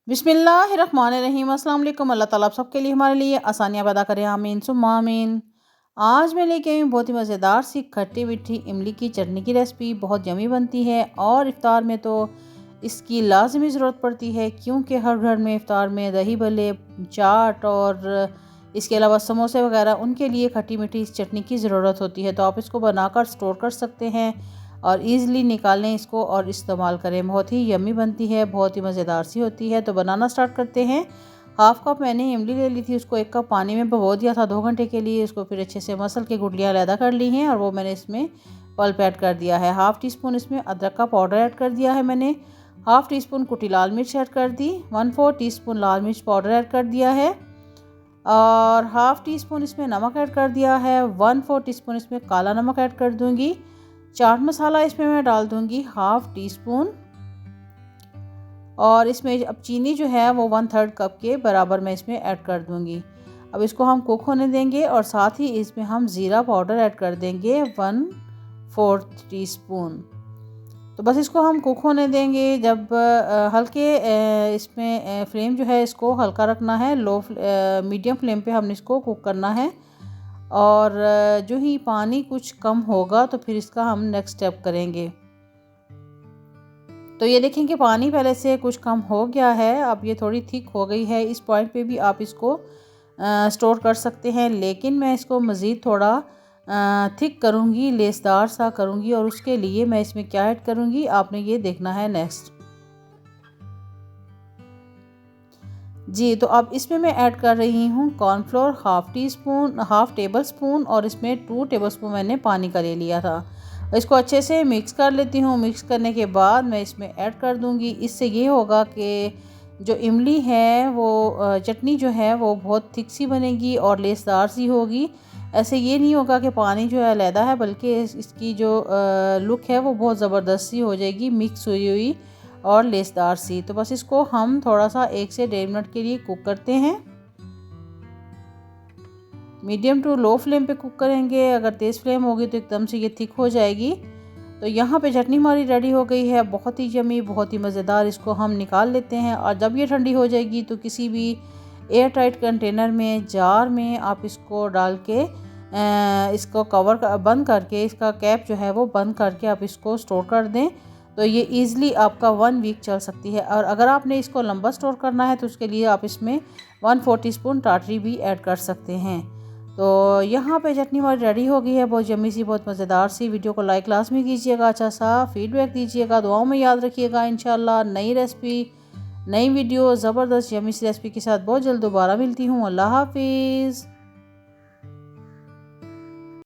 बिस्मिल्लाहिर्रहमानिर्रहीम। अस्सलाम वालेकुम। अल्लाह ताला आप सबके लिए हमारे लिए आसानियाँ पैदा करें, आमीन सुम्मा आमीन। आज मैं लेके आई हूँ बहुत ही मज़ेदार सी खट्टी मीठी इमली की चटनी की रेसिपी। बहुत यमी बनती है और इफ्तार में तो इसकी लाजमी ज़रूरत पड़ती है, क्योंकि हर घर में इफ्तार में दही भल्ले, चाट और इसके अलावा समोसे वगैरह उनके लिए खट्टी मीठी इस चटनी की ज़रूरत होती है। तो आप इसको बनाकर स्टोर कर सकते हैं और ईज़िली निकालें इसको और इस्तेमाल करें। बहुत ही यम्मी बनती है, बहुत ही मज़ेदार सी होती है। तो बनाना स्टार्ट करते हैं। हाफ़ कप मैंने इमली ले ली थी, उसको 1 कप पानी में भिगो दिया था 2 घंटे के लिए। उसको फिर अच्छे से मसल के गुठलियाँ अलहदा कर ली हैं और वो मैंने इसमें पल्प ऐड कर दिया है। हाफ़ टी स्पून इसमें अदरक का पाउडर ऐड कर दिया है मैंने। हाफ़ टी स्पून कुटी लाल मिर्च ऐड कर दी। 1/4 टी स्पून लाल मिर्च पाउडर ऐड कर दिया है और हाफ़ टी स्पून इसमें नमक ऐड कर दिया है। 1/4 टी स्पून इसमें काला नमक ऐड कर दूंगी। चाट मसाला इसमें मैं डाल दूंगी हाफ़ टी स्पून और इसमें अब चीनी जो है वो 1/3 कप के बराबर मैं इसमें ऐड कर दूंगी। अब इसको हम कुक होने देंगे और साथ ही इसमें हम ज़ीरा पाउडर ऐड कर देंगे 1/4 टी स्पून। तो बस इसको हम कुक होने देंगे। जब हल्के इसमें फ्लेम जो है इसको हल्का रखना है, मीडियम फ्लेम पे हमने इसको कुक करना है और जो ही पानी कुछ कम होगा तो फिर इसका हम नेक्स्ट स्टेप करेंगे। तो ये देखें कि पानी पहले से कुछ कम हो गया है, अब ये थोड़ी थिक हो गई है। इस पॉइंट पे भी आप इसको स्टोर कर सकते हैं, लेकिन मैं इसको मज़ीद थोड़ा थिक करूँगी, लेसदार सा करूँगी और उसके लिए मैं इसमें क्या ऐड करूँगी आपने ये देखना है नेक्स्ट। जी, तो अब इसमें मैं ऐड कर रही हूँ कॉर्नफ्लोर हाफ़ टेबल स्पून और इसमें 2 टेबल स्पून मैंने पानी का ले लिया था। इसको अच्छे से मिक्स कर लेती हूँ। मिक्स करने के बाद मैं इसमें ऐड कर दूँगी। इससे ये होगा कि जो इमली है वो चटनी जो है वो बहुत थिक सी बनेगी और लेसदार सी होगी। ऐसे ये नहीं होगा कि पानी जो है अलहदा है, बल्कि इसकी जो लुक है वो बहुत ज़बरदस्त सी हो जाएगी, मिक्स हुई हुई और लेसदार सी। तो बस इसको हम थोड़ा सा 1 से 1.5 मिनट के लिए कुक करते हैं। मीडियम टू लो फ्लेम पे कुक करेंगे, अगर तेज़ फ्लेम होगी तो एकदम से ये थिक हो जाएगी। तो यहाँ पे चटनी हमारी रेडी हो गई है, बहुत ही यमी, बहुत ही मज़ेदार। इसको हम निकाल लेते हैं और जब ये ठंडी हो जाएगी तो किसी भी एयर टाइट कंटेनर में, जार में आप इसको डाल के इसको बंद करके, इसका कैप जो है वो बंद करके आप इसको स्टोर कर दें। तो ये ईज़िली आपका 1 वीक चल सकती है। और अगर आपने इसको लंबा स्टोर करना है तो उसके लिए आप इसमें 1/4 टीस्पून टाटरी भी ऐड कर सकते हैं। तो यहाँ पे चटनी हमारी रेडी हो गई है, बहुत यम्मी सी, बहुत मज़ेदार सी। वीडियो को लाइक लाजमी कीजिएगा, अच्छा सा फीडबैक दीजिएगा, दुआओं में याद रखिएगा। इंशाल्लाह नई रेसिपी, नई वीडियो, ज़बरदस्त यम्मी सी रेसिपी के साथ बहुत जल्द दोबारा मिलती हूँ। अल्लाह हाफिज़।